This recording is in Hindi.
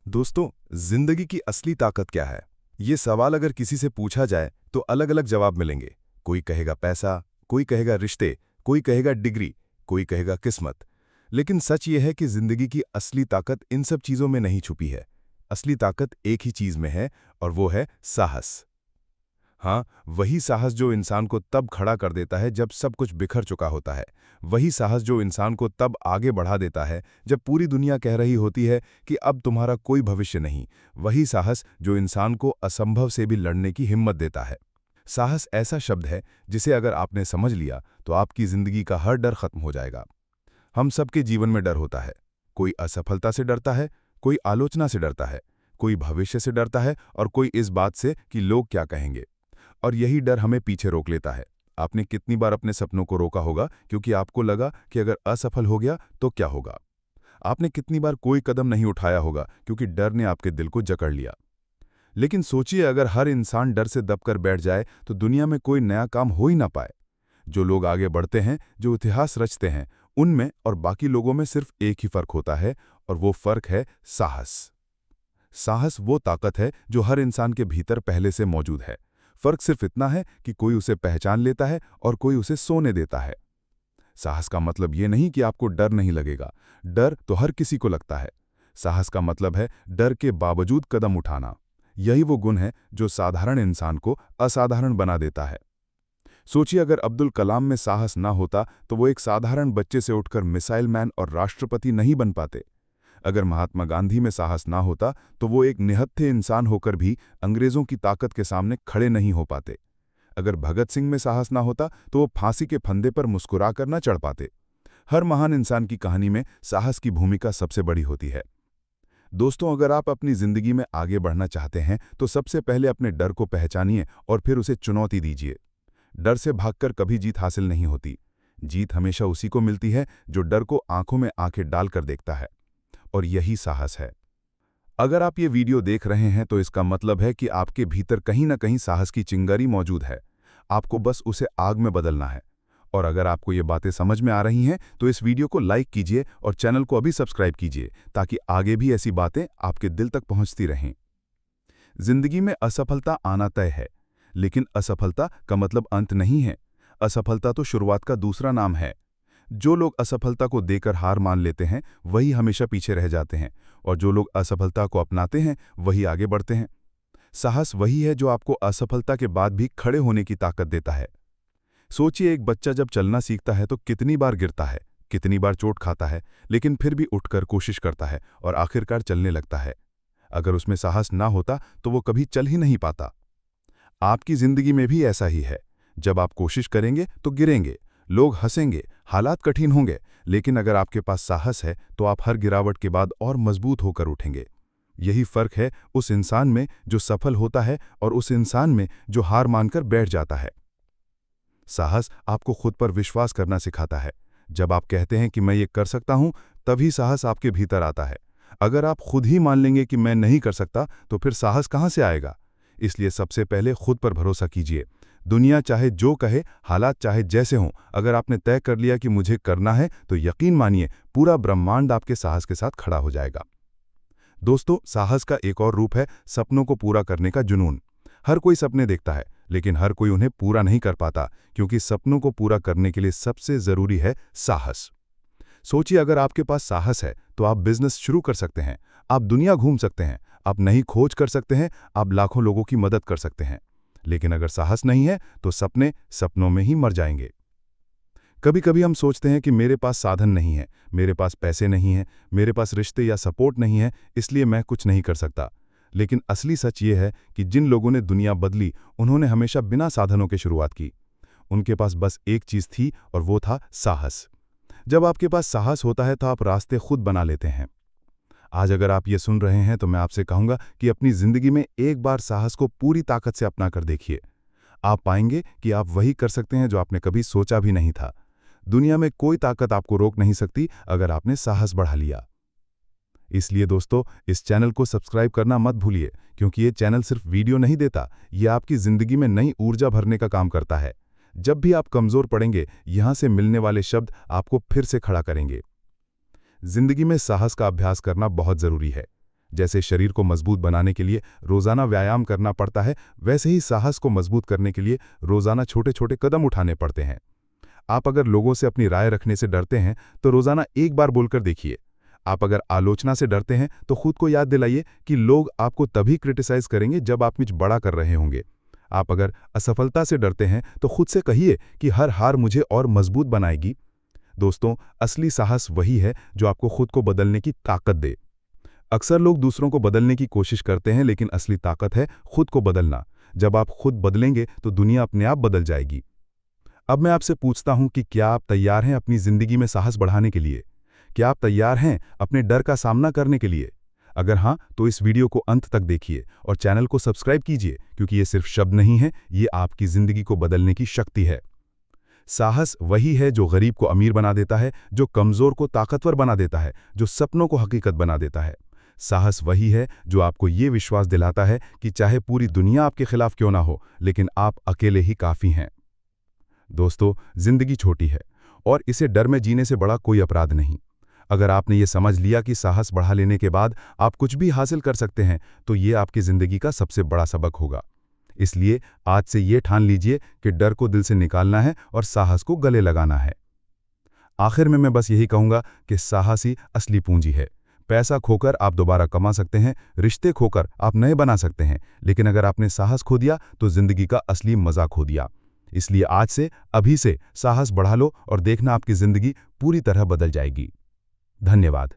दोस्तों, जिंदगी की असली ताकत क्या है? ये सवाल अगर किसी से पूछा जाए तो अलग अलग जवाब मिलेंगे। कोई कहेगा पैसा, कोई कहेगा रिश्ते, कोई कहेगा डिग्री, कोई कहेगा किस्मत। लेकिन सच ये है कि जिंदगी की असली ताकत इन सब चीजों में नहीं छुपी है। असली ताकत एक ही चीज में है, और वो है साहस। हाँ, वही साहस जो इंसान को तब खड़ा कर देता है जब सब कुछ बिखर चुका होता है। वही साहस जो इंसान को तब आगे बढ़ा देता है जब पूरी दुनिया कह रही होती है कि अब तुम्हारा कोई भविष्य नहीं। वही साहस जो इंसान को असंभव से भी लड़ने की हिम्मत देता है। साहस ऐसा शब्द है जिसे अगर आपने समझ लिया तो आपकी जिंदगी का हर डर खत्म हो जाएगा। हम सबके जीवन में डर होता है। कोई असफलता से डरता है, कोई आलोचना से डरता है, कोई भविष्य से डरता है, और कोई इस बात से कि लोग क्या कहेंगे। और यही डर हमें पीछे रोक लेता है। आपने कितनी बार अपने सपनों को रोका होगा क्योंकि आपको लगा कि अगर असफल हो गया तो क्या होगा? आपने कितनी बार कोई कदम नहीं उठाया होगा क्योंकि डर ने आपके दिल को जकड़ लिया। लेकिन सोचिए, अगर हर इंसान डर से दबकर बैठ जाए तो दुनिया में कोई नया काम हो ही ना पाए। जो लोग आगे बढ़ते हैं, जो इतिहास रचते हैं, उनमें और बाकी लोगों में सिर्फ एक ही फर्क होता है, और वो फर्क है साहस। साहस वो ताकत है जो हर इंसान के भीतर पहले से मौजूद है। फर्क सिर्फ इतना है कि कोई उसे पहचान लेता है और कोई उसे सोने देता है। साहस का मतलब ये नहीं कि आपको डर नहीं लगेगा। डर तो हर किसी को लगता है। साहस का मतलब है डर के बावजूद कदम उठाना। यही वो गुण है जो साधारण इंसान को असाधारण बना देता है। सोचिए, अगर अब्दुल कलाम में साहस ना होता तो वो एक साधारण बच्चे से उठकर मिसाइल मैन और राष्ट्रपति नहीं बन पाते। अगर महात्मा गांधी में साहस ना होता तो वो एक निहत्थे इंसान होकर भी अंग्रेजों की ताकत के सामने खड़े नहीं हो पाते। अगर भगत सिंह में साहस ना होता तो वो फांसी के फंदे पर मुस्कुरा कर न चढ़ पाते। हर महान इंसान की कहानी में साहस की भूमिका सबसे बड़ी होती है। दोस्तों, अगर आप अपनी जिंदगी में आगे बढ़ना चाहते हैं तो सबसे पहले अपने डर को पहचानिए और फिर उसे चुनौती दीजिए। डर से भागकर कभी जीत हासिल नहीं होती। जीत हमेशा उसी को मिलती है जो डर को आंखों में आंखें डालकर देखता है। और यही साहस है। अगर आप ये वीडियो देख रहे हैं तो इसका मतलब है कि आपके भीतर कहीं ना कहीं साहस की चिंगारी मौजूद है। आपको बस उसे आग में बदलना है। और अगर आपको ये बातें समझ में आ रही हैं तो इस वीडियो को लाइक कीजिए और चैनल को अभी सब्सक्राइब कीजिए, ताकि आगे भी ऐसी बातें आपके दिल तक पहुंचती रहें। जिंदगी में असफलता आना तय है, लेकिन असफलता का मतलब अंत नहीं है। असफलता तो शुरुआत का दूसरा नाम है। जो लोग असफलता को देकर हार मान लेते हैं वही हमेशा पीछे रह जाते हैं, और जो लोग असफलता को अपनाते हैं वही आगे बढ़ते हैं। साहस वही है जो आपको असफलता के बाद भी खड़े होने की ताकत देता है। सोचिए, एक बच्चा जब चलना सीखता है तो कितनी बार गिरता है, कितनी बार चोट खाता है, लेकिन फिर भी उठकर कोशिश करता है और आखिरकार चलने लगता है। अगर उसमें साहस ना होता तो वो कभी चल ही नहीं पाता। आपकी जिंदगी में भी ऐसा ही है। जब आप कोशिश करेंगे तो गिरेंगे, लोग हंसेंगे, हालात कठिन होंगे, लेकिन अगर आपके पास साहस है तो आप हर गिरावट के बाद और मजबूत होकर उठेंगे। यही फर्क है उस इंसान में जो सफल होता है और उस इंसान में जो हार मानकर बैठ जाता है। साहस आपको खुद पर विश्वास करना सिखाता है। जब आप कहते हैं कि मैं ये कर सकता हूं, तभी साहस आपके भीतर आता है। अगर आप खुद ही मान लेंगे कि मैं नहीं कर सकता, तो फिर साहस कहां से आएगा? इसलिए सबसे पहले खुद पर भरोसा कीजिए। दुनिया चाहे जो कहे, हालात चाहे जैसे हों, अगर आपने तय कर लिया कि मुझे करना है तो यकीन मानिए पूरा ब्रह्मांड आपके साहस के साथ खड़ा हो जाएगा। दोस्तों, साहस का एक और रूप है सपनों को पूरा करने का जुनून। हर कोई सपने देखता है, लेकिन हर कोई उन्हें पूरा नहीं कर पाता, क्योंकि सपनों को पूरा करने के लिए सबसे जरूरी है साहस। सोचिए, अगर आपके पास साहस है तो आप बिजनेस शुरू कर सकते हैं, आप दुनिया घूम सकते हैं, आप नई खोज कर सकते हैं, आप लाखों लोगों की मदद कर सकते हैं। लेकिन अगर साहस नहीं है तो सपने सपनों में ही मर जाएंगे। कभी कभी हम सोचते हैं कि मेरे पास साधन नहीं है, मेरे पास पैसे नहीं हैं, मेरे पास रिश्ते या सपोर्ट नहीं है, इसलिए मैं कुछ नहीं कर सकता। लेकिन असली सच ये है कि जिन लोगों ने दुनिया बदली, उन्होंने हमेशा बिना साधनों के शुरुआत की। उनके पास बस एक चीज थी, और वो था साहस। जब आपके पास साहस होता है तो आप रास्ते खुद बना लेते हैं। आज अगर आप ये सुन रहे हैं तो मैं आपसे कहूंगा कि अपनी जिंदगी में एक बार साहस को पूरी ताकत से अपना कर देखिए। आप पाएंगे कि आप वही कर सकते हैं जो आपने कभी सोचा भी नहीं था। दुनिया में कोई ताकत आपको रोक नहीं सकती अगर आपने साहस बढ़ा लिया। इसलिए दोस्तों, इस चैनल को सब्सक्राइब करना मत भूलिए, क्योंकि ये चैनल सिर्फ वीडियो नहीं देता, ये आपकी जिंदगी में नई ऊर्जा भरने का काम करता है। जब भी आप कमजोर पड़ेंगे, यहां से मिलने वाले शब्द आपको फिर से खड़ा करेंगे। जिंदगी में साहस का अभ्यास करना बहुत जरूरी है। जैसे शरीर को मजबूत बनाने के लिए रोजाना व्यायाम करना पड़ता है, वैसे ही साहस को मजबूत करने के लिए रोजाना छोटे छोटे कदम उठाने पड़ते हैं। आप अगर लोगों से अपनी राय रखने से डरते हैं तो रोजाना एक बार बोलकर देखिए। आप अगर आलोचना से डरते हैं तो खुद को याद दिलाइए कि लोग आपको तभी क्रिटिसाइज करेंगे जब आप कुछ बड़ा कर रहे होंगे। आप अगर असफलता से डरते हैं तो खुद से कहिए कि हर हार मुझे और मजबूत बनाएगी। दोस्तों, असली साहस वही है जो आपको खुद को बदलने की ताकत दे। अक्सर लोग दूसरों को बदलने की कोशिश करते हैं, लेकिन असली ताकत है खुद को बदलना। जब आप खुद बदलेंगे तो दुनिया अपने आप बदल जाएगी। अब मैं आपसे पूछता हूं कि क्या आप तैयार हैं अपनी जिंदगी में साहस बढ़ाने के लिए? क्या आप तैयार हैं अपने डर का सामना करने के लिए? अगर हाँ, तो इस वीडियो को अंत तक देखिए और चैनल को सब्सक्राइब कीजिए, क्योंकि ये सिर्फ शब्द नहीं है, ये आपकी जिंदगी को बदलने की शक्ति है। साहस वही है जो गरीब को अमीर बना देता है, जो कमजोर को ताकतवर बना देता है, जो सपनों को हकीकत बना देता है। साहस वही है जो आपको ये विश्वास दिलाता है कि चाहे पूरी दुनिया आपके खिलाफ क्यों ना हो, लेकिन आप अकेले ही काफी हैं। दोस्तों, जिंदगी छोटी है और इसे डर में जीने से बड़ा कोई अपराध नहीं। अगर आपने ये समझ लिया कि साहस बढ़ा लेने के बाद आप कुछ भी हासिल कर सकते हैं, तो ये आपकी जिंदगी का सबसे बड़ा सबक होगा। इसलिए आज से ये ठान लीजिए कि डर को दिल से निकालना है और साहस को गले लगाना है। आखिर में मैं बस यही कहूंगा कि साहस ही असली पूंजी है। पैसा खोकर आप दोबारा कमा सकते हैं, रिश्ते खोकर आप नए बना सकते हैं, लेकिन अगर आपने साहस खो दिया तो जिंदगी का असली मजा खो दिया। इसलिए आज से, अभी से साहस बढ़ा लो और देखना आपकी जिंदगी पूरी तरह बदल जाएगी। धन्यवाद।